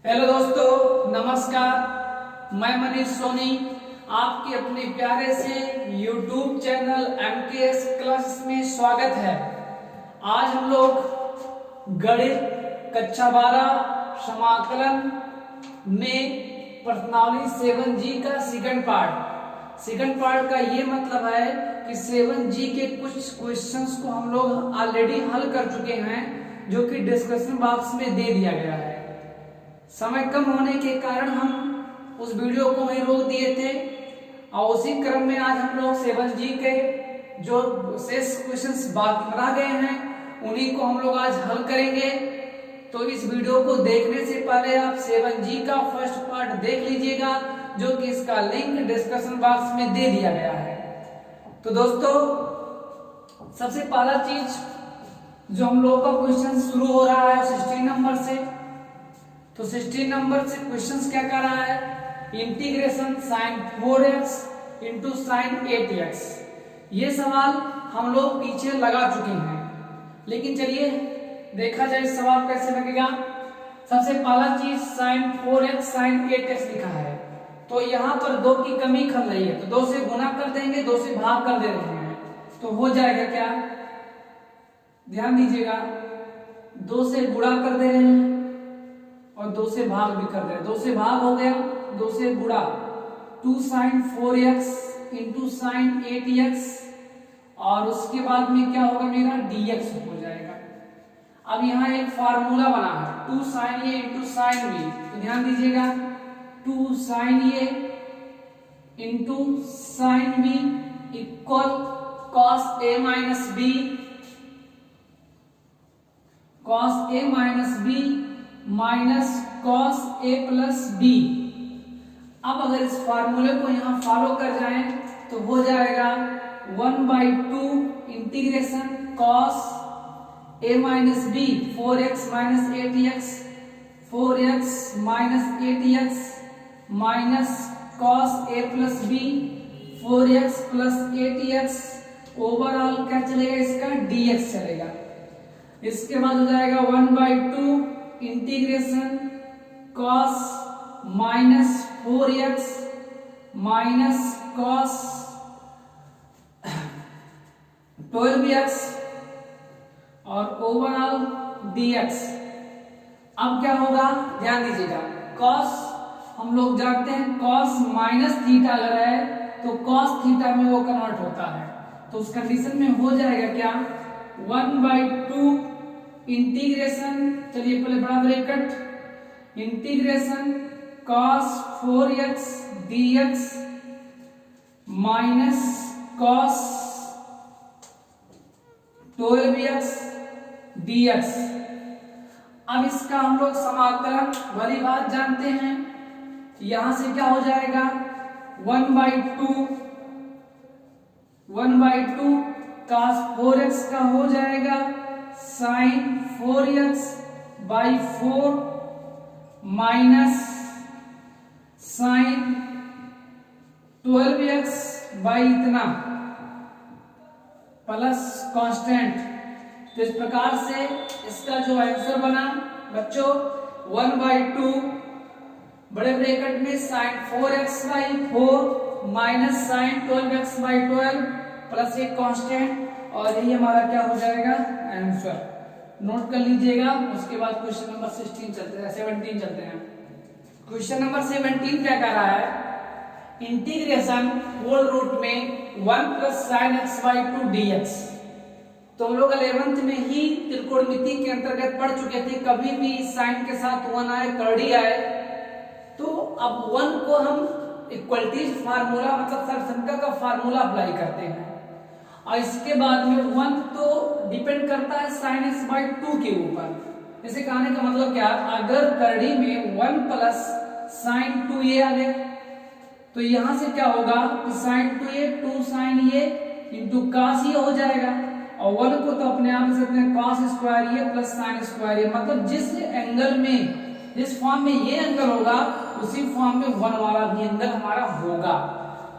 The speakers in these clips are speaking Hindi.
हेलो दोस्तों, नमस्कार। मैं मनीष सोनी आपके अपने प्यारे से YouTube चैनल MKS क्लास में स्वागत है। आज हम लोग गणित कक्षा 12 समाकलन में प्रश्नावली 7G का सेकंड पार्ट का ये मतलब है कि 7G के कुछ क्वेश्चंस को हम लोग ऑलरेडी हल कर चुके हैं, जो कि डिस्कशन बॉक्स में दे दिया गया है। समय कम होने के कारण हम उस वीडियो को वहीं रोक दिए थे और उसी क्रम में आज हम लोग 7G के जो शेष क्वेश्चंस बाकी रह गए हैं उन्हीं को हम लोग आज हल करेंगे। तो इस वीडियो को देखने से पहले आप 7G का फर्स्ट पार्ट देख लीजिएगा, जो कि इसका लिंक डिस्कशन बॉक्स में दे दिया गया है। तो दोस्तों, सबसे पहला चीज जो हम लोग का क्वेश्चन शुरू हो रहा है 16 नंबर से। तो 16 नंबर से क्वेश्चंस क्या कर रहा है, integration sin 4x into sine 8x। ये सवाल हम लोग पीछे लगा चुके हैं, लेकिन चलिए देखा जाए सवाल कैसे लगेगा। सबसे पहला चीज sin 4x sin 8x लिखा है, तो यहाँ पर 2 की कमी खल रही है, तो 2 से गुना कर देंगे, 2 से भाग कर दे रहे हैं, तो हो जाएगा क्या, ध्यान दीजिएगा, 2 से गुणा कर दे रहे हैं और 2 से भाग भी कर दे रहे हैं। 2 से भाग हो गया, 2 से गुणा, 2 sin 4x into sine 8x, और उसके बाद में क्या होगा, मेरा dx हो जाएगा। अब यहाँ एक फार्मूला बना है 2 sin a into sine b, तो ध्यान दीजिएगा 2 sin a into sine b equal cos a minus b, cos a minus b minus cos a plus b। अब अगर इस फार्मूले को यहाँ फॉलो कर जाएं तो हो जाएगा 1/2 integration cos a minus b 4x minus 8x 4x minus 8x minus cos a plus b 4x plus 8x, overall क्या चलेगा, इसका dx चलेगा। इसके बाद हो जाएगा 1/2 integration cos minus 4x minus cos 12x और ओवरऑल dx। अब क्या होगा, ध्यान दीजिएगा, cos हम लोग जानते हैं cos माइनस थीटा अगर है तो cos थीटा में वो कन्वर्ट होता है, तो उस कंडीशन में हो जाएगा क्या, 1/2 इंटीग्रेशन, चलिए पहले बड़ा bracket, integration cos 4x dx minus cos 12x dx। अब इसका हम लोग समाकलन वाली बात जानते हैं, यहां से क्या हो जाएगा, 1/2 cos 4x का हो जाएगा sin 4x by 4 minus sin 12x by इतना प्लस कांस्टेंट। तो इस प्रकार से इसका जो आंसर बना बच्चों 1/2 बड़े ब्रैकेट में sin 4x by 4 minus sin 12x by 12 plus एक कांस्टेंट, और यही हमारा क्या हो जाएगा, आंसर। नोट कर लीजिएगा। उसके बाद क्वेश्चन नंबर 17 चलते हैं। क्वेश्चन नंबर 17 क्या कर रहा है, इंटीग्रेशन होल रूट में 1 plus sine x by 2 dx। तो हम लोग 11th में ही त्रिकोणमिति के अंतर्गत पढ़ चुके थे, कभी भी साइन के साथ 1 आए, कर्डी आए, तो अब 1 को हम इक्वलिटीज फार्मूला मतलब सरसंख्या का फार्मूला अप्लाई करते हैं, और इसके बाद में 1 तो डिपेंड करता है साइन एक्स बाई 2 के ऊपर। इसे कहने का मतलब क्या, अगर कर्डी में 1 प्लस साइन 2a आ गया तो यहां से क्या होगा, sine 2a 2 sine a into cos a हो जाएगा, और 1 को तो अपने आप से cos square a plus sine square a, मतलब जिस एंगल में, जिस फॉर्म में ये एंगल होगा उसी फॉर्म में 1 वाला भी एंगल हमारा होगा।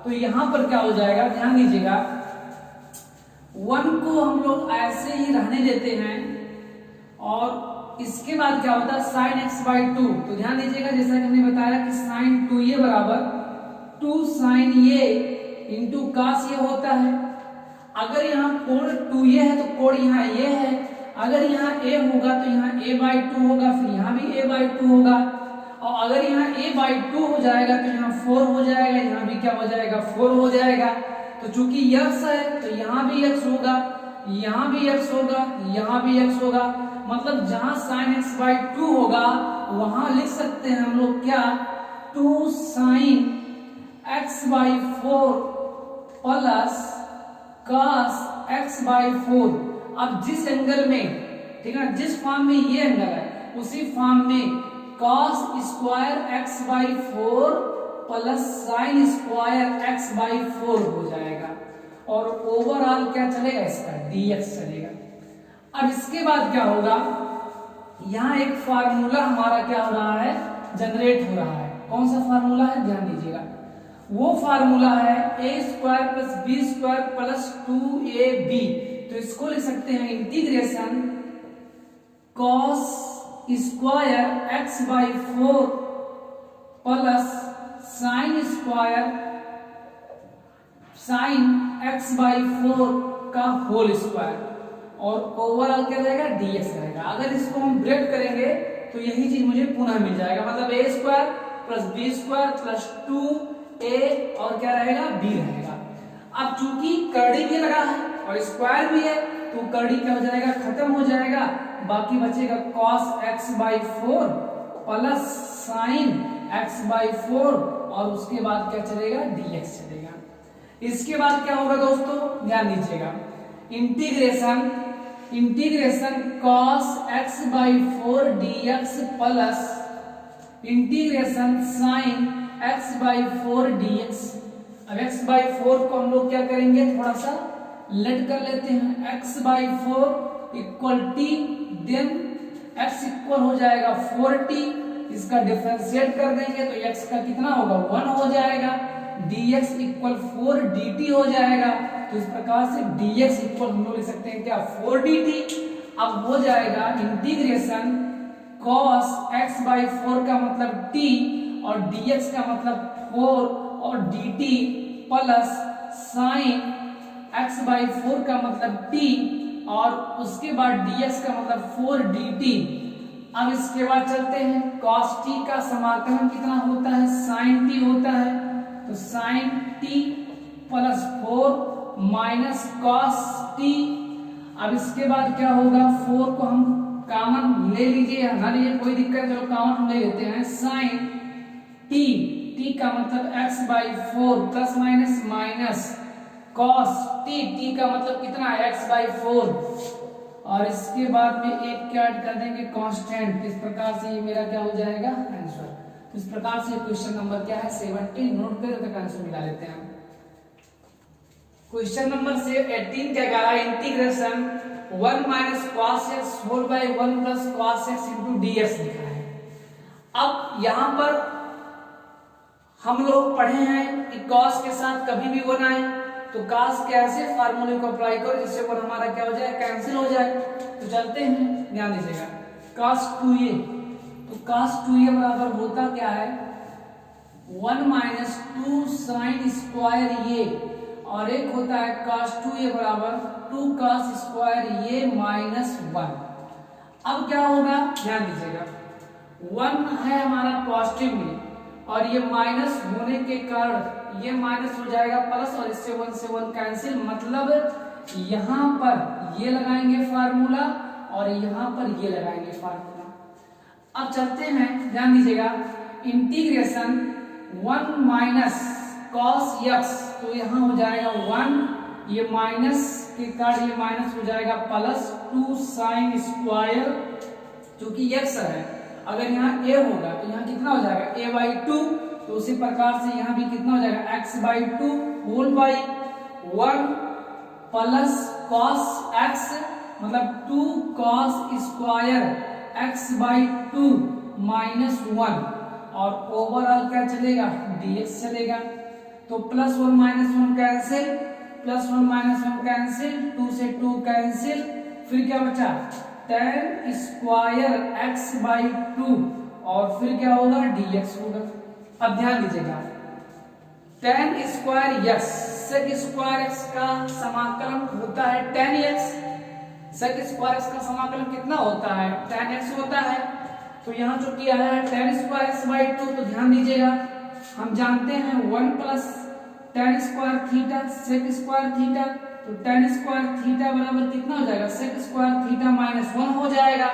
तो यहां पर क्या हो जाएगा, ध्यान दीजिएगा, 1 को हम लोग ऐसे ही रहने देते हैं और इसके बाद क्या होता है साइन एक्स बाई टू। तो ध्यान दीजिएगा जैसा कि हमने बताया कि साइन 2a बराबर 2 साइन a इंटू कास ये होता है। अगर यहाँ कोण 2a है तो कोण यहाँ a है, अगर यहाँ a होगा तो यहाँ a बाई 2 होगा, फिर यहाँ भी a बाई 2 होगा, और अगर यहाँ a बाई 2 हो जाएगा तो यहाँ 4 हो जाएगा, यहाँ भी क्या हो जाएगा 4 हो जाएगा। तो चूंकि x है तो यहाँ भी x होगा, यहाँ भी x होगा, यहाँ भी x होगा, मतलब जहां साइन x बाई 2 होगा वहां लिख सकते हैं हम लोग क्या 2 sine x by 4 plus cos x by 4। अब जिस एंगल में, ठीक है, जिस फॉर्म में ये एंगल है उसी फॉर्म में cos square x by 4 plus sine square x by 4 हो जाएगा, और ओवरऑल क्या चलेगा इसका dx चलेगा। अब इसके बाद क्या होगा, यहाँ एक फार्मूला हमारा क्या हो रहा है जनरेट हो रहा है। कौन सा फार्मूला है ध्यान दीजिएगा, वो फार्मूला है a square plus b square plus 2ab। तो इसको लिख सकते हैं integration cos square x by 4 plus sine square sine x by 4 का होल स्क्वायर, और ओवरऑल क्या रहेगा dx रहेगा। अगर इसको हम ब्रेक करेंगे तो यही चीज मुझे पुनः मिल जाएगा, मतलब a square plus b square plus 2a और क्या रहेगा b रहेगा। अब चूंकि कर्डी भी लगा है और स्क्वायर भी है तो कर्डी क्या हो जाएगा खत्म हो जाएगा, बाकी बचेगा cos x by 4 plus sine x by 4 और उसके बाद क्या चलेगा dx चलेगा। इसके बाद क्या होगा दोस्तों ध्यान दीजिएगा, integration cos x by 4 dx plus integration sin x by 4 dx। अब x बाई 4 को हम लोग क्या करेंगे थोड़ा सा लेट कर लेते हैं, x by 4 equal t, then x equal हो जाएगा 4t, इसका डिफरेंशिएट कर देंगे तो x का कितना होगा 1 हो जाएगा, dx इक्वल 4 dt हो जाएगा। तो इस प्रकार से dx इक्वल हम लोग लिख सकते हैं क्या 4 dt। अब हो जाएगा इंटीग्रेशन cos x बाई 4 का मतलब t और dx का मतलब 4 और dt plus sine x by 4 का मतलब t और उसके बाद dx का मतलब 4 dt। अब इसके बाद चलते हैं cos t का समाकलन कितना होता है sin t होता है, तो sin t plus 4 minus cos t। अब इसके बाद क्या होगा 4 को हम कॉमन ले लीजिए या ना लीजिए कोई दिक्कत नहीं, चलो कॉमन हम ले लेते हैं, sin t का मतलब x by 4 plus minus minus cos t का मतलब कितना है x बाई 4 और इसके बाद में एक क्या ऐड कर देंगे कांस्टेंट। इस प्रकार से ये मेरा क्या हो जाएगा आंसर। तो इस प्रकार से क्वेश्चन नंबर क्या है 70 नोट कर तक आंसर मिला लेते हैं। क्वेश्चन नंबर 18 क्या कह रहा है integration 1 minus cos x whole by 1 plus cos x into dx लिखा है। अब यहां पर हम लोग पढ़े हैं कि cos के साथ कभी भी 1 आए तो cos के ऐसे फार्मूले को अप्लाई करो जिससे वन हमारा क्या हो जाए कैंसिल हो जाए। तो चलते हैं ध्यान दीजिएगा cos 2a, तो cos 2a बराबर होता क्या है 1 माइनस 2 साइन स्क्वायर ये, और एक होता है cos 2a बराबर 2 cos स्क्वायर ये माइनस 1। अब क्या होगा ध्यान दीजिएगा 1 है हमारा पॉजिटिव में और ये माइनस होने के कारण ये माइनस हो जाएगा प्लस और इससे 1 से 1 कैंसिल, मतलब यहां पर ये लगाएंगे फार्मूला और यहां पर ये लगाएंगे फार्मूला। अब चलते हैं ध्यान दीजिएगा इंटीग्रेशन 1 माइनस cos x, तो यहां हो जाएगा 1, ये माइनस के कारण ये माइनस हो जाएगा प्लस 2 साइन स्क्वायर, क्योंकि x है अगर यहाँ a होगा तो यहाँ कितना हो जाएगा a बाई 2, तो उसी प्रकार से यहाँ भी कितना हो जाएगा x by 2 whole by 1 plus cos x मतलब 2 cos square x by 2 minus 1 और ओवरऑल क्या चलेगा dx चलेगा। तो plus 1 minus 1 cancel, plus 1 minus 1 cancel, 2 से 2 कैंसिल, फिर क्या बचा tan स्क्वायर x बाई 2 और फिर क्या होगा dx होगा। अब ध्यान दीजिएगा, tan square x sec square x का समाकलन होता है tan x, sec square x का समाकलन कितना होता है tan x होता है। तो यहाँ जो किया है tan स्क्वायर x बाई 2, तो ध्यान दीजिएगा हम जानते हैं 1 plus tan square theta sec square theta, तो tan स्क्वायर थीटा बराबर कितना हो जाएगा sec स्क्वायर थीटा माइनस 1 हो जाएगा।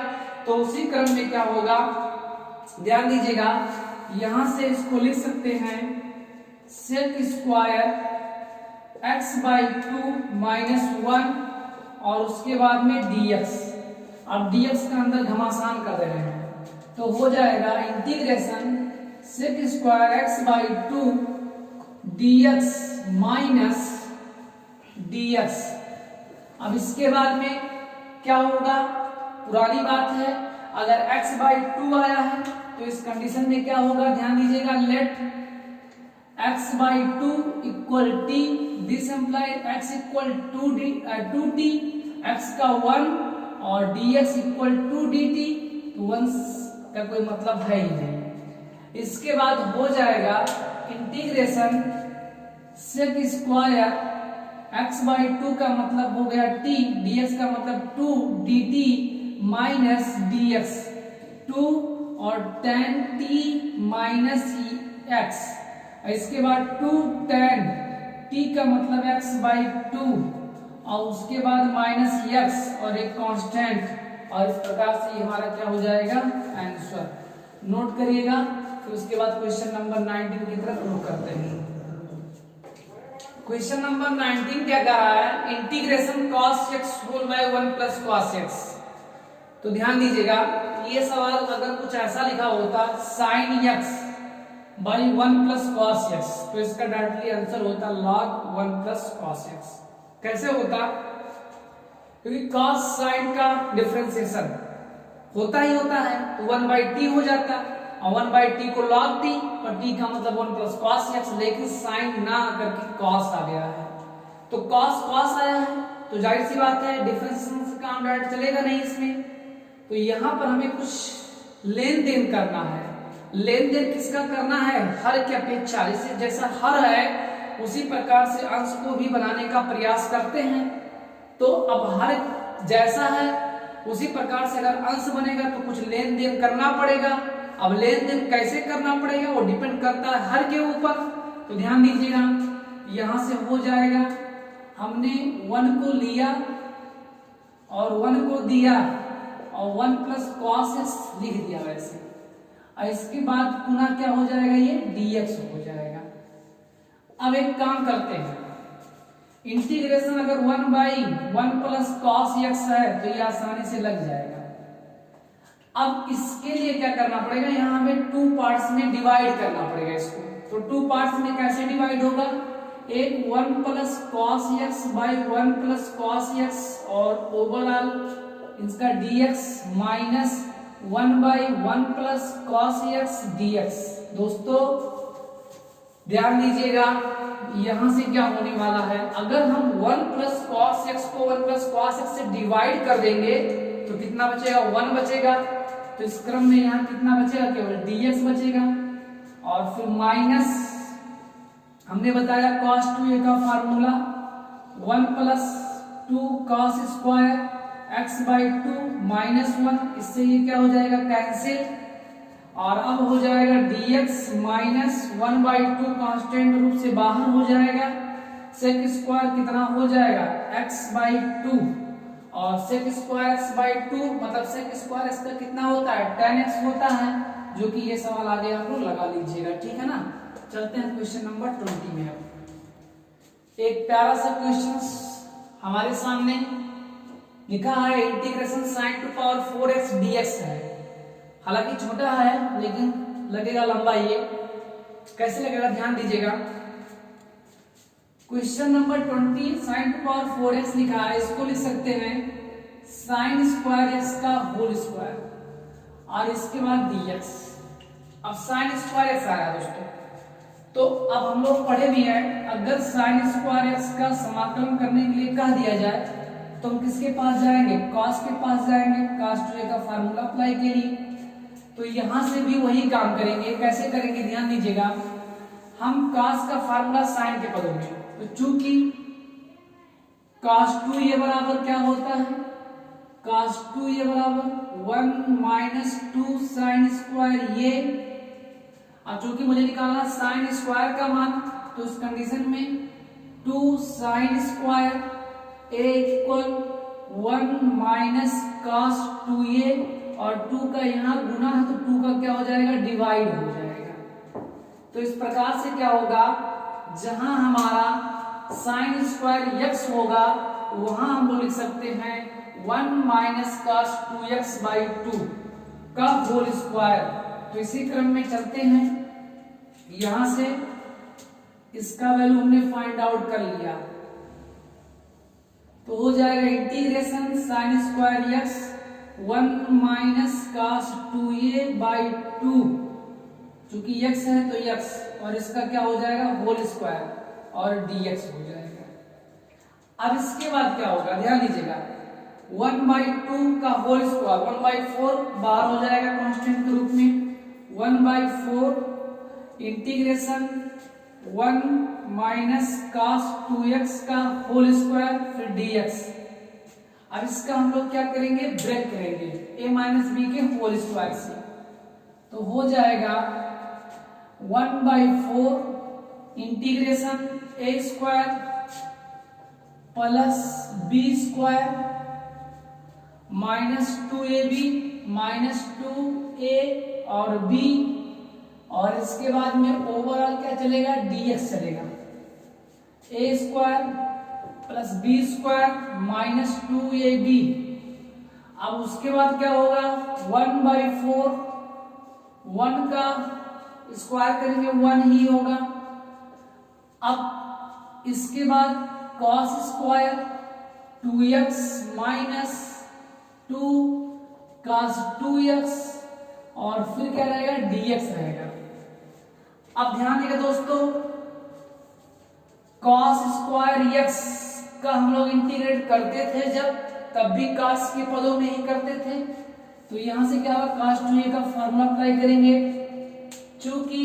तो उसी क्रम में क्या होगा, ध्यान दीजिएगा यहां से इसको लिख सकते हैं sec square x by 2 minus 1 और उसके बाद में dx। अब dx का अंदर घमासान कर रहे हैं तो हो जाएगा integration sec square x by 2 dx minus dx। अब इसके बाद में क्या होगा, पुरानी बात है, अगर x बाई 2 आया है तो इस कंडीशन में क्या होगा, ध्यान दीजिएगा let x by 2 equal t, this implies x equal 2t, x का 1 और dx इक्वल 2 dt, तो 1 का कोई मतलब है ही नहीं। इसके बाद हो जाएगा integration sec square x by 2 का मतलब हो गया t, dx का मतलब 2 dt माइनस dx 2 और tan t माइनस x। इसके बाद 2 tan t का मतलब x बाई 2 और उसके बाद माइनस x और एक कांस्टेंट, और इस प्रकार से हमारा क्या हो जाएगा आंसर। नोट करिएगा, फिर उसके बाद क्वेश्चन नंबर 19 की तरफ रुख करते हैं। क्वेश्चन नंबर 19 क्या कह रहा है, integration cos x whole by 1 plus cos x। तो ध्यान दीजिएगा ये सवाल अगर कुछ ऐसा लिखा होता sin x by 1 plus cos x, तो इसका डायरेक्टली आंसर होता log 1 प्लस cos x। कैसे होता, क्योंकि cos sin का डिफरेंशिएशन होता ही होता है तो 1 बाई t हो जाता, और 1 बाई t को log t, और t का मतलब 1 प्लस cos x, लेकिन sin ना करके cos आ गया है, तो cos आया है तो जाहिर सी बात है डिफरेंशिएशन से काम डायरेक्ट चलेगा नहीं इसमें। तो यहाँ पर हमें कुछ लेन देन करना है। लेन देन किसका करना है, हर की अपेक्षा, जैसा हर है उसी प्रकार से अंश को भी बनाने का प्रयास करते हैं। तो अब हर जैसा है उसी प्रकार से अगर अंश बनेगा तो कुछ लेन देन करना पड़ेगा। अब लेन देन कैसे करना पड़ेगा वो डिपेंड करता है हर के ऊपर। तो ध्यान दीजिएगा यहां से हो जाएगा, हमने 1 को लिया और 1 को दिया और 1 प्लस cos x लिख दिया वैसे, और इसके बाद पुनः क्या हो जाएगा, ये dx हो जाएगा। अब एक काम करते हैं, इंटीग्रेशन अगर 1 बाई 1 प्लस cos x है तो ये आसानी से लग जाएगा। अब इसके लिए क्या करना पड़ेगा, यहाँ हमें 2 पार्ट्स में डिवाइड करना पड़ेगा इसको। तो 2 पार्ट्स में कैसे डिवाइड होगा, एक 1 plus cos x by 1 plus cos x और ओवरऑल इसका dx minus 1 by 1 plus cos x dx। दोस्तों ध्यान दीजिएगा यहां से क्या होने वाला है, अगर हम 1 प्लस cos x को 1 प्लस cos x से डिवाइड कर देंगे तो कितना बचेगा, 1 बचेगा। तो इस क्रम में यहाँ कितना बचेगा, केवल dx बचेगा, और फिर माइनस हमने बताया cos 2a का formula 1 plus 2 cos square x by 2 minus 1, इससे ये क्या हो जाएगा कैंसिल, और अब हो जाएगा dx माइनस 1 बाई 2 कांस्टेंट रूप से बाहर हो जाएगा, sec स्क्वायर कितना हो जाएगा x बाई 2, और sec स्क्वायर x बाई 2 मतलब sec स्क्वायर x का कितना होता है tan x होता है, जो कि ये सवाल आगे आप लोग लगा लीजिएगा, ठीक है ना। चलते हैं क्वेश्चन नंबर 20 में। अब एक प्यारा सा क्वेश्चन हमारे सामने लिखा है, integration sin to power 4x dx है। हालांकि छोटा है लेकिन लगेगा लंबा, ये कैसे लगेगा ध्यान दीजिएगा। Question number 20 sin to power 4x लिखा है, इसको लिख सकते हैं sin स्क्वायर x का होल स्क्वायर और इसके बाद dx। अब sin स्क्वायर x आया दोस्तों, तो अब हम लोग पढ़े भी हैं, अगर sin स्क्वायर x का समाकलन करने के लिए कह दिया जाए तो हम किसके पास जाएंगे, cos के पास जाएंगे, cos 2a का फार्मूला अप्लाई के लिए। तो यहां से भी वही काम करेंगे। कैसे करेंगे ध्यान दीजिएगा, हम cos का फार्मूला sin के पदों में, तो चूंकि cos 2a बराबर क्या होता है, cos 2a बराबर 1 माइनस 2 sin स्क्वायर ये। अब चूंकि मुझे निकालना sin स्क्वायर का मान, तो इस कंडीशन में 2 sin square a equal 1 minus cos 2a, और 2 का यहाँ गुना है तो 2 का क्या हो जाएगा, डिवाइड हो जाएगा। तो इस प्रकार से क्या होगा, जहां हमारा sin स्क्वायर x होगा वहां हम लोग लिख सकते हैं 1 माइनस cos 2x बाई 2 का होल स्क्वायर। तो इसी क्रम में चलते हैं, यहां से इसका वैल्यू हमने फाइंड आउट कर लिया, तो हो जाएगा integration sin square x 1 minus cos 2a by 2, चूंकि x है तो x, और इसका क्या हो जाएगा होल स्क्वायर और dx हो जाएगा। अब इसके बाद क्या होगा ध्यान दीजिएगा, 1 बाई 2 का होल स्क्वायर 1 बाई 4 बाहर हो जाएगा कांस्टेंट के रूप में, 1 by 4 integration 1 minus cos 2x का होल स्क्वायर फिर dx। अब इसका हम लोग क्या करेंगे, ब्रेक करेंगे a माइनस बी के होल स्क्वायर से, तो हो जाएगा 1 by 4 integration a square plus b square minus 2ab minus 2a और b, और इसके बाद में ओवरऑल क्या चलेगा, dx चलेगा, a square plus b square minus 2ab। अब उसके बाद क्या होगा, 1 बाई 4 1 का स्क्वायर करेंगे 1 ही होगा। अब इसके बाद cos square 2x minus 2 cos 2x, और फिर क्या रहेगा, dx रहेगा। अब ध्यान देगा दोस्तों, cos स्क्वायर x का हम लोग इंटीग्रेट करते थे जब, तब भी cos के पदों में ही करते थे। तो यहां से क्या होगा, cos 2a का फार्मूला अप्लाई करेंगे, चूंकि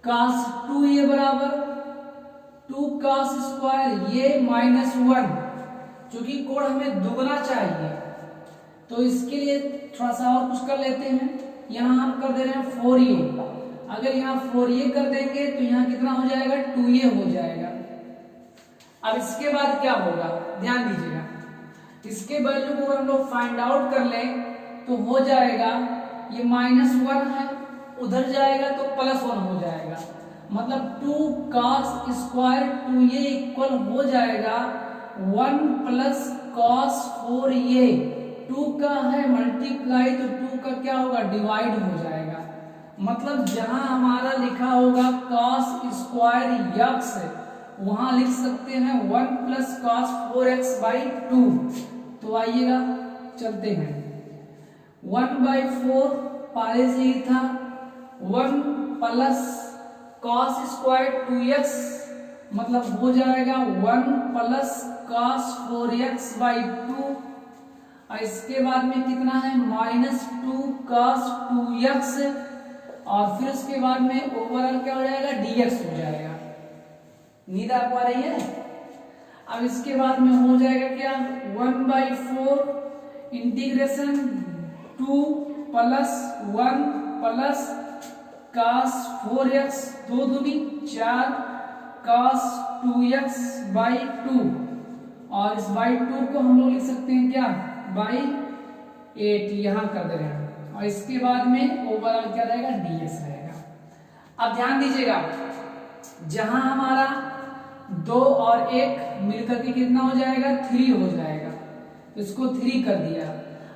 cos 2a बराबर 2 cos स्क्वायर ये माइनस 1, चूंकि कोण हमें दुगना चाहिए तो इसके लिए थोड़ा सा और कुछ कर लेते हैं। यहां हम कर दे रहे हैं 4a, अगर यहाँ 4a कर देंगे तो यहाँ कितना हो जाएगा, 2a हो जाएगा। अब इसके बाद क्या होगा ध्यान दीजिएगा, इसके वैल्यू को हम लोग फाइंड आउट कर लें तो हो जाएगा, ये माइनस 1 है उधर जाएगा तो प्लस 1 हो जाएगा, मतलब 2 cos स्क्वायर 2a इक्वल हो जाएगा 1 प्लस cos 4a। 2 का है मल्टीप्लाई तो 2 का क्या होगा, डिवाइड हो जाएगा। मतलब जहां हमारा लिखा होगा cos स्क्वायर x वहां लिख सकते हैं 1 प्लस cos 4x बाई 2। तो आइएगा चलते हैं, 1 बाई 4 पहले से ही था, 1 प्लस cos स्क्वायर 2x मतलब हो जाएगा 1 प्लस cos 4x बाई 2, और इसके बाद में कितना है, माइनस 2 cos 2x, और फिर उसके बाद में ओवरऑल क्या हो जाएगा, dx हो जाएगा। नींद आ पा रही है। अब इसके बाद में हो जाएगा क्या, 1 by 4 integration 2 plus 1 plus cos 4x 2 दूनी 4 cos 2x बाई 2, और इस बाई 2 को हम लोग लिख सकते हैं क्या, बाई 8 यहां कर दे रहे हैं, और इसके बाद में ओवरऑल क्या रहेगा, dx रहेगा। अब ध्यान दीजिएगा, जहां हमारा 2 और 1 मिलकर के कितना हो जाएगा, 3 हो जाएगा, तो इसको 3 कर दिया।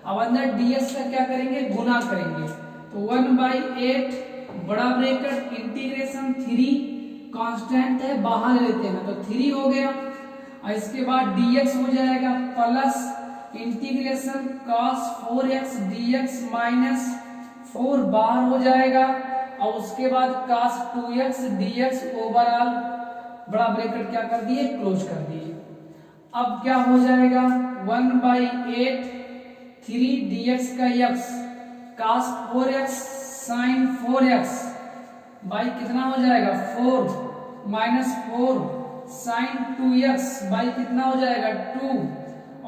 अब अंदर dx का क्या करेंगे, गुना करेंगे, तो 1 बाई 8 बड़ा ब्रैकेट इंटीग्रेशन 3 कांस्टेंट है बाहर लेते हैं तो 3 हो गया, और इसके बाद dx हो जाएगा plus integration cos 4x dx minus 4 बाहर हो जाएगा, और उसके बाद cos 2x dx ओवरऑल बड़ा ब्रैकेट क्या कर दिए, क्लोज कर दिए। अब क्या हो जाएगा 1/8 3dx का x cos 4x sin 4x by कितना हो जाएगा 4 माइनस 4 sin 2x बाई कितना हो जाएगा 2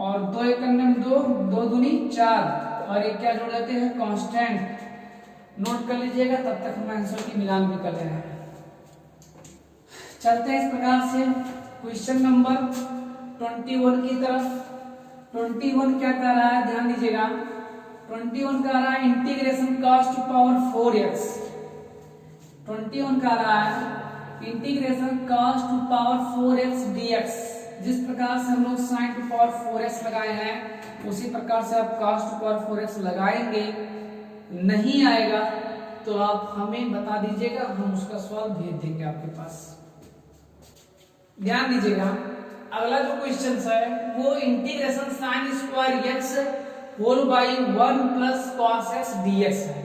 और 2 एक 2 2 दूनी 4 और ये क्या जोड़ देते हैं कांस्टेंट। नोट कर लीजिएगा, तब तक हम आंसर की मिलान भी कर रहे हैं। चलते हैं इस प्रकार से क्वेश्चन नंबर 21 की तरफ। 21 क्या कर रहा है, ध्यान दीजिएगा। 21 कर रहा है integration cos to power 4x। 21 कर रहा है integration cos to power 4x dx। जिस प्रकार से हम लोग sin टू पावर 4x लगाए हैं उसी प्रकार से आप cos टू पावर 4x लगाएंगे। नहीं आएगा तो आप हमें बता दीजिएगा, हम उसका सवाल भेज देंगे आपके पास। ध्यान दीजिएगा, अगला जो क्वेश्चन है वो integration sin square x whole by 1 plus cos x dx है।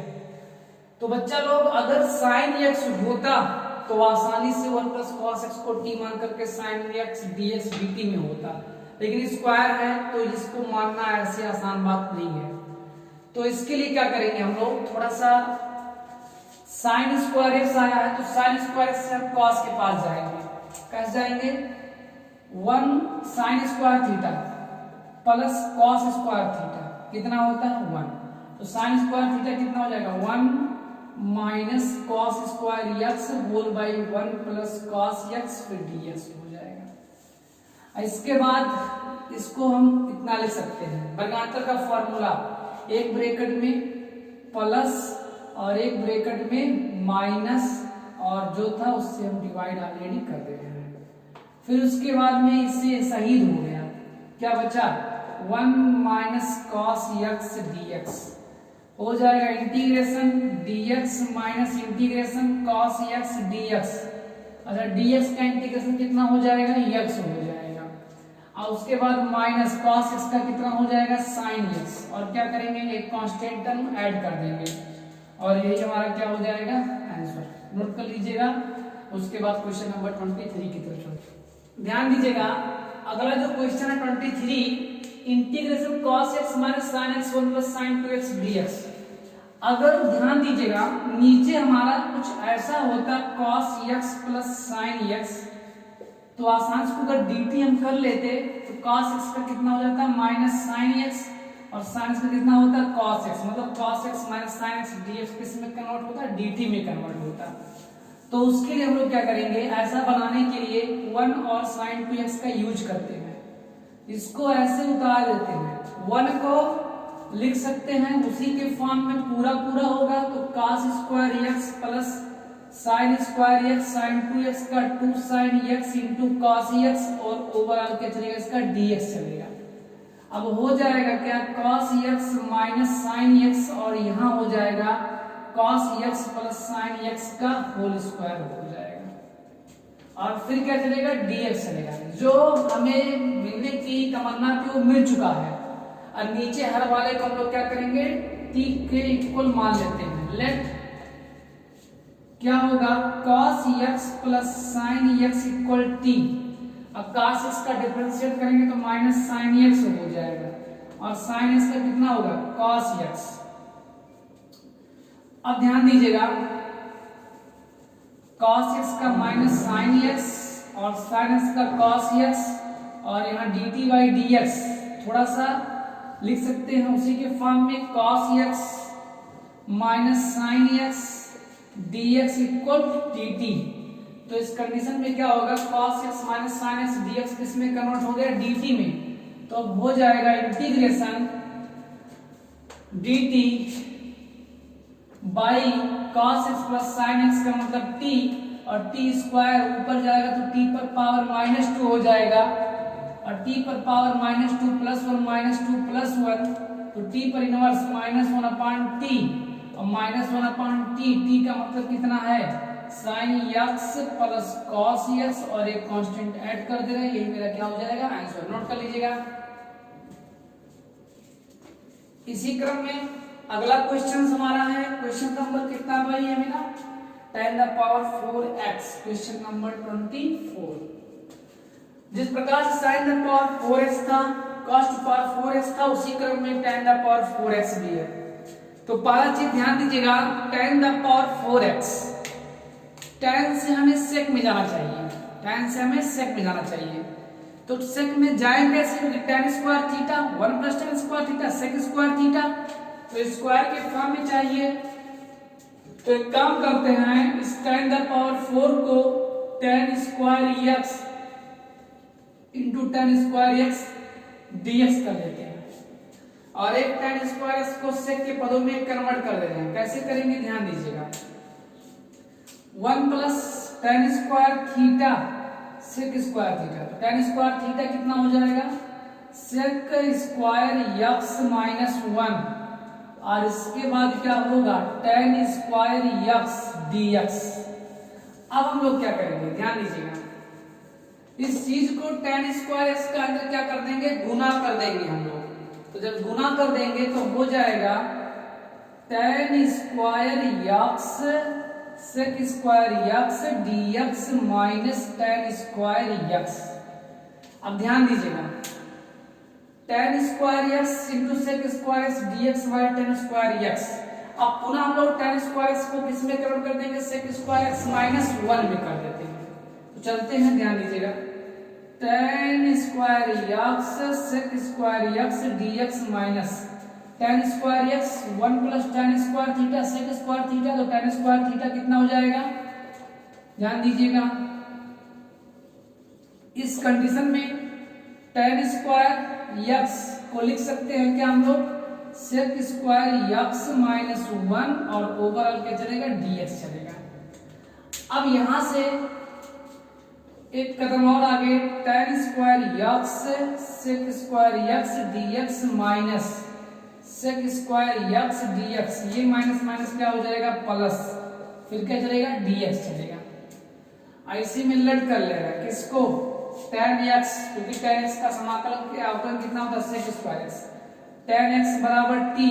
तो बच्चा लोग अगर sin x होता तो आसानी से 1 प्लस cos x को t मान करके sin x dx dt में होता, लेकिन स्क्वायर है तो इसको मानना ऐसी आसान बात नहीं है। तो इसके लिए क्या करेंगे हम लोग, थोड़ा सा sin स्क्वायर x आया है तो sin स्क्वायर x से हम cos के पास जाएंगे। कैसे जाएंगे, 1 sin square theta plus cos square theta कितना होता है 1, तो sin स्क्वायर थीटा कितना हो जाएगा 1 minus cos square x whole by 1 plus cos x फिर dx हो जाएगा। इसके बाद इसको हम इतना लिख सकते हैं, वर्गांतर का फॉर्मूला, एक ब्रैकेट में प्लस और एक ब्रैकेट में माइनस, और जो था उससे हम डिवाइड ऑलरेडी कर दे रहे हैं। फिर उसके बाद में इससे शहीद हो गया, क्या बचा 1 माइनस cos x dx हो जाएगा integration dx minus integration cos x dx। अच्छा dx का इंटीग्रेशन कितना हो जाएगा x हो जाएगा, और उसके बाद माइनस cos x का कितना हो जाएगा sin x, और क्या करेंगे एक कांस्टेंट टर्म ऐड कर देंगे और यही हमारा क्या हो जाएगा आंसर। नोट कर लीजिएगा। उसके बाद क्वेश्चन नंबर 23 की तरफ चलते। ध्यान दीजिएगा, अगला जो क्वेश्चन है 23 integration cos x minus sin x 1 plus sin 2x dx। अगर ध्यान दीजिएगा नीचे हमारा कुछ ऐसा होता cos x plus sin x, तो आसान से अगर dt हम कर लेते तो cos x का कितना हो जाता माइनस sin x और sin x का कितना होता cos x, मतलब cos x minus sin x dx किस में कन्वर्ट होता है dt में कन्वर्ट होता। तो उसके लिए हम लोग क्या करेंगे, ऐसा बनाने के लिए 1 और sin 2x का यूज करते हैं, इसको ऐसे उतार देते हैं। 1 को लिख सकते हैं उसी के फॉर्म में पूरा होगा तो cos square x plus sin square x sin 2x का 2 sin x into cos x और ओवरऑल क्या चलेगा इसका dx चलेगा। अब हो जाएगा क्या cos x minus sin x और यहाँ हो जाएगा cos x plus sin x का होल स्क्वायर हो जाएगा और फिर क्या चलेगा dx चलेगा। जो हमें मिलने की तमन्ना थी वो मिल चुका है, और नीचे हर वाले को हम लोग क्या करेंगे t के इक्वल मान लेते हैं। लेट क्या होगा cos x plus sin x equal t। अब cos x का डिफरेंशिएट करेंगे तो माइनस sin x हो जाएगा और sin x का कितना होगा cos x। अब ध्यान दीजिएगा cos x का माइनस sin x और sin x का cos x और यहाँ dt by dx थोड़ा सा लिख सकते हैं उसी के फॉर्म में cos x minus sin x dx equal dt। तो इस कंडीशन में क्या होगा cos x minus sin x dx किसमें कन्वर्ट हो गया dt में, तो अब हो जाएगा integration dt by cos x plus sin x का मतलब t, और t स्क्वायर ऊपर जाएगा तो t पर पावर माइनस 2 हो जाएगा और t पर power minus 2 plus 1 minus 2 plus 1 तो t पर इनवर्स माइनस 1 अपॉन t और माइनस 1 अपॉन t, t का मतलब कितना है sin x plus cos x और एक कांस्टेंट ऐड कर दे रहे हैं, यही मेरा क्या हो जाएगा आंसर। नोट कर लीजिएगा। इसी क्रम में अगला क्वेश्चन हमारा है क्वेश्चन नंबर कितना भाई है मेरा 10 the power 4x, question number 24। जिस प्रकार से sin द पावर 4x था, cos टू पावर 4x था, उसी क्रम में tan द पावर 4x भी है। तो पहला चीज ध्यान दीजिएगा, tan the power 4x, tan से हमें sec में जाना चाहिए, tan से हमें sec में जाना चाहिए। तो sec में जाए कैसे, क्योंकि tan square theta 1 plus tan square theta sec square theta, तो स्क्वायर के फॉर्म में चाहिए। तो एक काम करते हैं, इस tan द पावर 4 को tan square x into tan square x dx कर देते हैं, और एक tan स्क्वायर x को sec के पदों में कन्वर्ट कर देते हैं। कैसे करेंगे ध्यान दीजिएगा, 1 plus tan square theta sec square theta, तो tan स्क्वायर थीटा कितना हो जाएगा, sec स्क्वायर x माइनस 1, और इसके बाद क्या होगा tan स्क्वायर x dx। अब हम लोग क्या करेंगे ध्यान दीजिएगा, इस चीज को tan स्क्वायर x का अंदर क्या कर देंगे, गुना कर देंगे हम लोग। तो जब गुना कर देंगे तो हो जाएगा tan square x sec square x dx minus tan square x। अब ध्यान दीजिएगा, tan square x into sec square x dx by tan square x। अब पुनः हम लोग tan स्क्वायर x को किस में कन्वर्ट कर देंगे, sec स्क्वायर x माइनस 1 में कर देते हैं। तो चलते हैं, ध्यान दीजिएगा, tan square x sec square x dx minus tan square x 1 plus tan square theta sec square theta, तो tan स्क्वायर थीटा कितना हो जाएगा, ध्यान दीजिएगा, इस कंडीशन में tan स्क्वायर x को लिख सकते हैं क्या हम लोग, sec स्क्वायर x माइनस 1, और ओवरऑल क्या चलेगा, dx चलेगा। अब यहां से एक कदम और आगे, tan square x sec square x dx minus sec square x dx, ये माइनस माइनस क्या हो जाएगा, प्लस, फिर क्या चलेगा, dx चलेगा। ऐसे में लट कर लेगा किसको, tan x, क्योंकि tan x का समाकलन के अवकलन कितना होता है, sec square x, tan x बराबर t,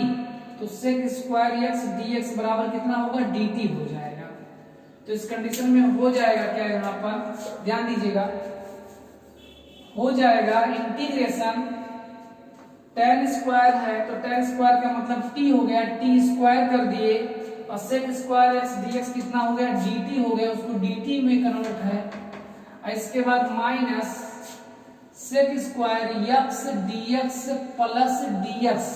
तो sec स्क्वायर x dx बराबर कितना होगा, dt हो जाएगा। तो इस कंडीशन में हो जाएगा क्या, यहाँ पर ध्यान दीजिएगा, हो जाएगा इंटीग्रेशन, tan स्क्वायर है तो tan स्क्वायर का मतलब t हो गया, t स्क्वायर कर दिए, और sec स्क्वायर x dx कितना हो गया, dt हो गया, उसको dt में कन्वर्ट है। इसके बाद minus sec square x dx plus dx,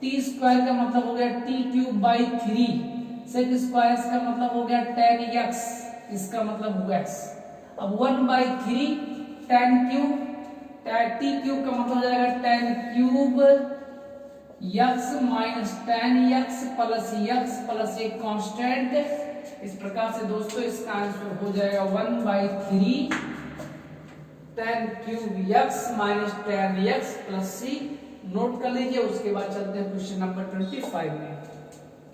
t square का मतलब हो गया t cube by 3, sec square का मतलब हो गया tan x, इसका मतलब होगा x। अब 1 by 3 tan cube, t cube का मतलब हो जाएगा tan cube x minus tan x plus एक कांस्टेंट। इस प्रकार से दोस्तों इसका आंसर हो जाएगा 1 by 3 tan cube x minus tan x plus c। Note कर लीजिए। उसके बाद चलते हैं क्वेश्चन नंबर 25 में।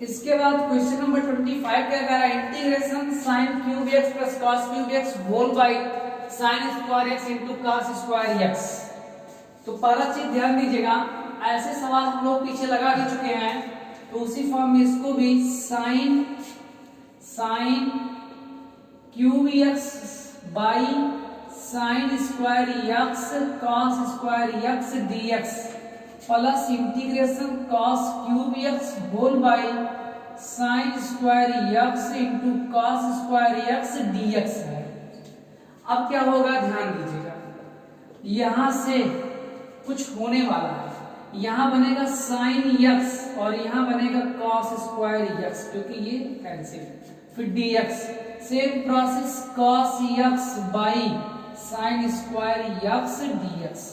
इसके बाद क्वेश्चन नंबर 25 क्या कह रहा है, integration sin cube x plus cos cube x whole by sin square x into cos square x। तो पहला चीज ध्यान दीजिएगा, ऐसे सवाल हम लोग पीछे लगा ही चुके हैं, तो उसी फॉर्म में इसको भी sin cube x by sin square x cos square x dx plus integration cos cube x whole by sin square x into cos square x dx है। अब क्या होगा ध्यान दीजिएगा, यहां से कुछ होने वाला है, यहां बनेगा sin x और यहां बनेगा cos स्क्वायर x, क्योंकि ये कैंसिल, फिर dx, same process cos x by sin square x dx।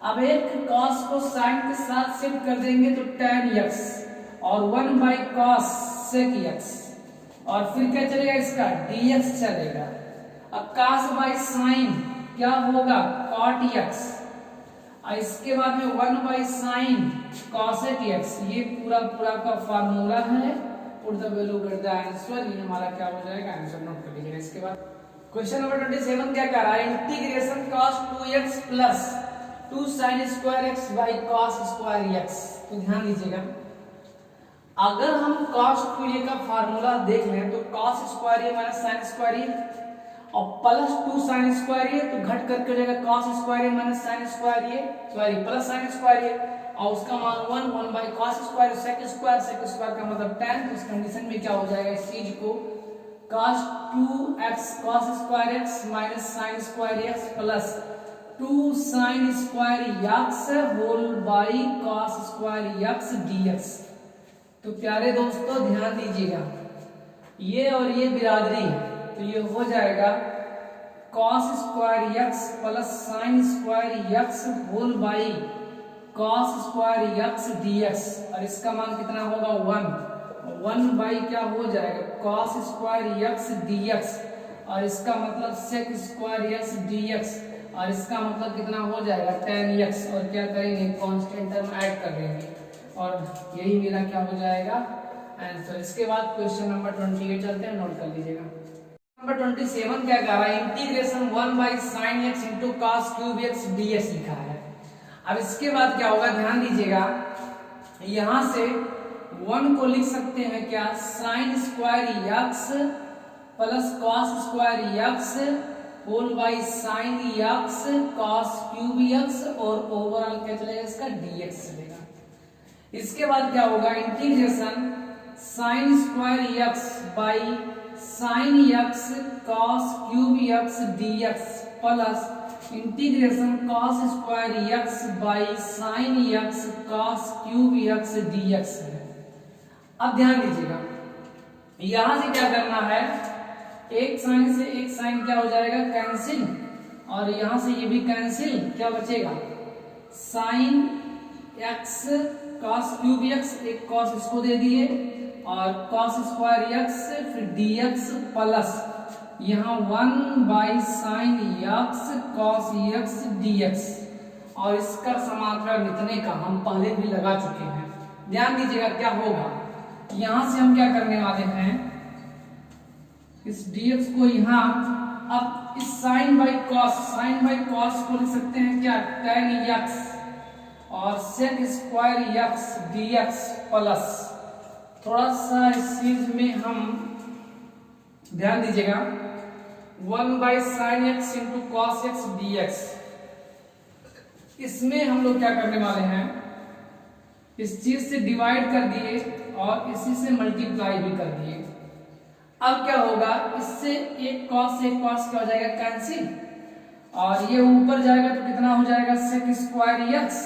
अब एक cos को sin के साथ शिफ्ट कर देंगे तो tan x और 1 बाई cos sec x, और फिर क्या चलेगा इसका dx चलेगा। अब cos बाई sin क्या होगा cot x, और इसके बाद में 1 बाई sin cosec x। ये पूरा का फार्मूला है, put the value get the answer. ये हमारा क्या हो जाएगा आंसर, नोट कर लीजिए। इसके बाद क्वेश्चन नंबर 27 क्या कर रहा है, integration cos 2x plus 2 sin square x by cos square x। तो ध्यान दीजिएगा, अगर हम cos 2a का फार्मूला देख लें तो cos square a minus sin square a, और प्लस 2 साइन स्क्वायर ये, तो घट करके हो जाएगा कॉस स्क्वायर ये माइनस साइन स्क्वायर ये, सॉरी प्लस साइन स्क्वायर ये, और उसका मान 1 by cos square sec square का मतलब 10। तो इस कंडीशन में क्या हो जाएगा, इस चीज को cos 2x cos square x minus sine square x plus 2 sine square x whole by cos square x dx। तो प्यारे दोस्तों ध्यान दीजिएगा, ये और ये बिरादरी है, तो ये हो जाएगा cos square x plus sine square x whole by cos square x dx, और इसका मान कितना होगा 1 बाई क्या हो जाएगा cos स्क्वायर x dx, और इसका मतलब sec स्क्वायर x dx, और इसका मतलब कितना हो जाएगा tan x, और क्या करेंगे कांस्टेंट टर्म ऐड कर देंगे, और यही मेरा क्या हो जाएगा आंसर। इसके बाद क्वेश्चन नंबर 28 चलते हैं, नोट कर लीजिएगा। नंबर 27 क्या कह रहा है, integration 1 by sine x into cos cube x dx लिखा है। अब इसके बाद क्या होगा, ध्यान दीजिएगा, यहां से 1 को लिख सकते हैं क्या, sine square x plus cos square x whole by sine x cos cube x, और ओवरऑल क्या चलेगा इसका dx चलेगा। इसके बाद क्या होगा, integration sine square x by sine x cos cube x dx plus integration cos square x by sine x cos cube x dx है। अब ध्यान दीजिएगा, यहां से क्या करना है, एक साइन से एक साइन क्या हो जाएगा कैंसिल, और यहां से ये भी कैंसिल, क्या बचेगा sine x cos cube x, एक cos इसको दे दिए, और cos स्क्वायर x फिर dx प्लस यहाँ 1 by sine x cos x dx, और इसका समाकलन इतने का हम पहले भी लगा चुके हैं। ध्यान दीजिएगा क्या होगा, यहां से हम क्या करने वाले हैं, इस dx को यहाँ, अब इस साइन बाई कॉस को लिख सकते हैं क्या tan x, और sec square x dx plus थोड़ा सा इस चीज में हम ध्यान दीजिएगा 1 by sine x into cos x dx, इसमें हम लोग क्या करने वाले हैं, इस चीज से डिवाइड कर दिए और इसी से मल्टीप्लाई भी कर दिए। अब क्या होगा, इससे एक कॉस क्या हो जाएगा कैंसिल, और ये ऊपर जाएगा तो कितना हो जाएगा सेक स्क्वायर x,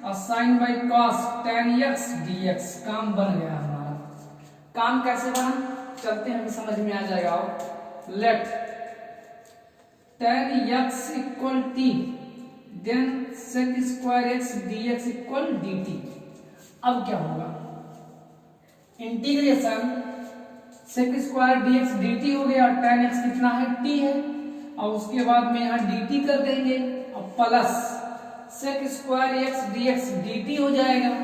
और sine by cos tan x dx। काम बन गया हमारा। काम कैसे बना चलते हैं, हमें समझ में आ जाएगा। Let tan x equal t then sec square x dx equal dt। अब क्या होगा, integration sec square dx dt हो गया, और tan x कितना है t है, और उसके बाद में यहाँ dt कर देंगे, और plus sec square x dx dt हो जाएगा,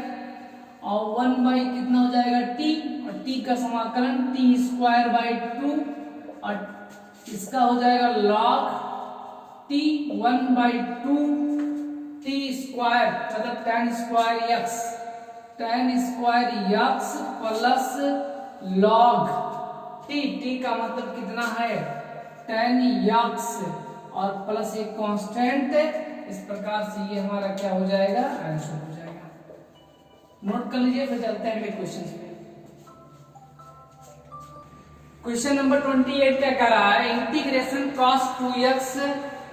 और 1 बाई कितना हो जाएगा t, और t का समाकलन t स्क्वायर बाई 2, और इसका हो जाएगा log t 1 by 2 t square मतलब tan square x plus log t का मतलब कितना है tan x, और प्लस एक कांस्टेंट। इस प्रकार से ये हमारा क्या हो जाएगा आंसर हो जाएगा। नोट कर लीजिए, फिर चलते हैं अगले क्वेश्चन पे। क्वेश्चन नंबर 28 क्या कर रहा है, integration cos 2x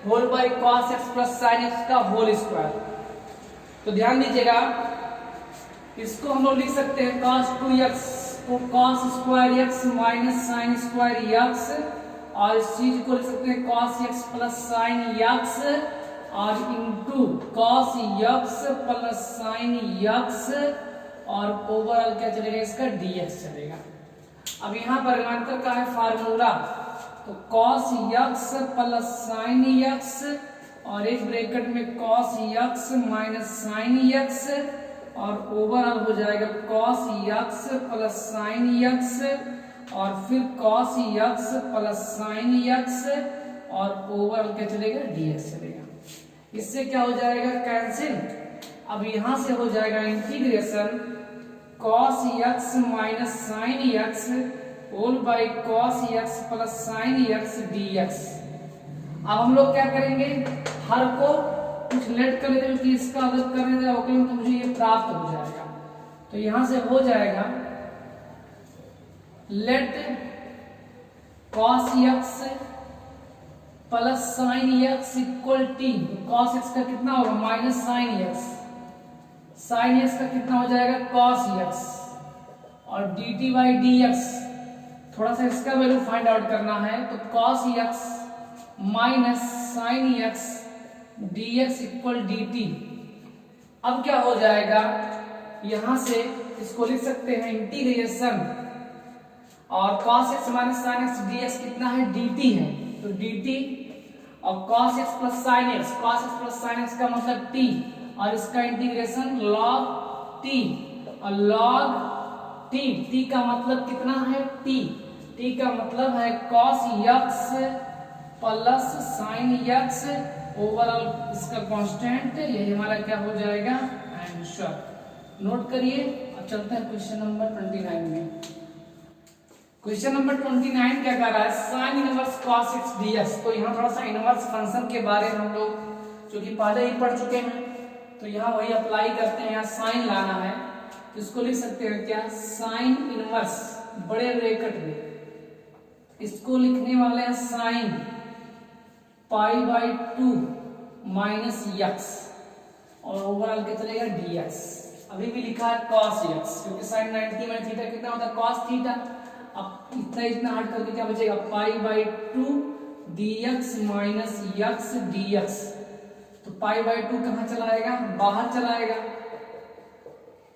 whole by cos x plus sin x का होल स्क्वायर। तो ध्यान दीजिएगा, इसको हम लोग लिख सकते हैं cos 2x को cos square x minus sin square x, और इस चीज को लिख सकते हैं cos x plus sin x, और into cos x plus sin x, और ओवरऑल क्या चलेगा इसका dx चलेगा। अब यहाँ पर ऋणांतर का है फार्मूला, तो cos x plus sin x, और एक ब्रैकेट में cos x minus sin x, और ओवरऑल हो जाएगा cos x plus sin x, और फिर cos x plus sin x, और ओवरऑल क्या चलेगा dx चलेगा। इससे क्या हो जाएगा कैंसिल। अब यहां से हो जाएगा integration cos x minus sin x whole by cos x plus sin x dx। अब हम लोग क्या करेंगे, हर को कुछ लेट कर लेते हैं क्योंकि इसका अगर करने जाओगे तो मुझे ये प्राप्त हो जाएगा। तो यहां से हो जाएगा let cos x plus sine x equal t. cos x का कितना होगा minus sine x, sine x का कितना हो जाएगा cos x, और dt बाई dx थोड़ा सा इसका वैल्यू फाइंड आउट करना है। तो cos x minus sine x dx equal dt। अब क्या हो जाएगा, यहां से इसको लिख सकते हैं इंटीग्रेशन, और cos x minus sine x dx कितना है dt है, तो dt और cos x plus sine x, cos x plus sine x का मतलब t, और इसका इंटीग्रेशन log t, और log t, t का मतलब कितना है t, t का मतलब है cos x plus sine x overall इसका कांस्टेंट, यही हमारा क्या हो जाएगा आंसर। नोट करिए। अब चलते हैं क्वेश्चन नंबर 29 में। क्वेश्चन नंबर 29 क्या कर रहा है, sine inverse cos x dx। तो यहाँ थोड़ा सा इनवर्स फंक्शन के बारे में हम लोग जो कि पहले ही पढ़ चुके हैं, तो यहाँ वही अप्लाई करते हैं। यहाँ साइन लाना है तो इसको लिख सकते हैं क्या, साइन इनवर्स बड़े ब्रैकेट में, इसको लिखने वाले हैं sine pi by 2 minus x, और ओवरऑल क्या चलेगा dx। अभी भी लिखा है cos x क्योंकि साइन 90 माइनस थीटा कितना होता है cos थीटा। अब इतना हट करके क्या बचेगा, pi by 2 dx minus x dx। तो पाई बाई 2 कहाँ चला आएगा, बाहर चला आएगा।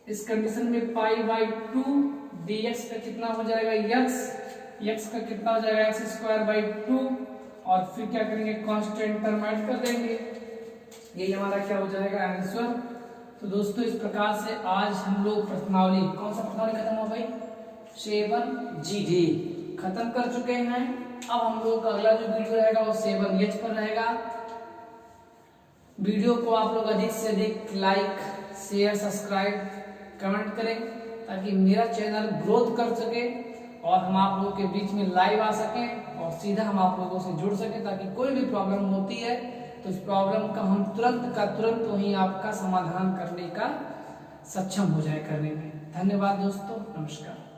इस कंडीशन में पाई बाई 2 dx का कितना हो जाएगा x का कितना हो जाएगा x स्क्वायर बाई 2, और फिर क्या करेंगे कांस्टेंट टर्म ऐड कर देंगे, यही हमारा क्या हो जाएगा आंसर। तो दोस्तों इस प्रकार से आज हम लोग प्रश्नावली, कौन सा प्रश्नावली खत्म हो भाई, 7GD खत्म कर चुके हैं। अब हम लोग का अगला जो वीडियो रहेगा वो 7H पर रहेगा। वीडियो को आप लोग अधिक से अधिक लाइक शेयर सब्सक्राइब कमेंट करें ताकि मेरा चैनल ग्रोथ कर सके और हम आप लोगों के बीच में लाइव आ सकें और सीधा हम आप लोगों से जुड़ सकें, ताकि कोई भी प्रॉब्लम होती है तो इस प्रॉब्लम का हम तुरंत का तुरंत वहीं आपका समाधान करने का सक्षम हो जाए करने में। धन्यवाद दोस्तों, नमस्कार।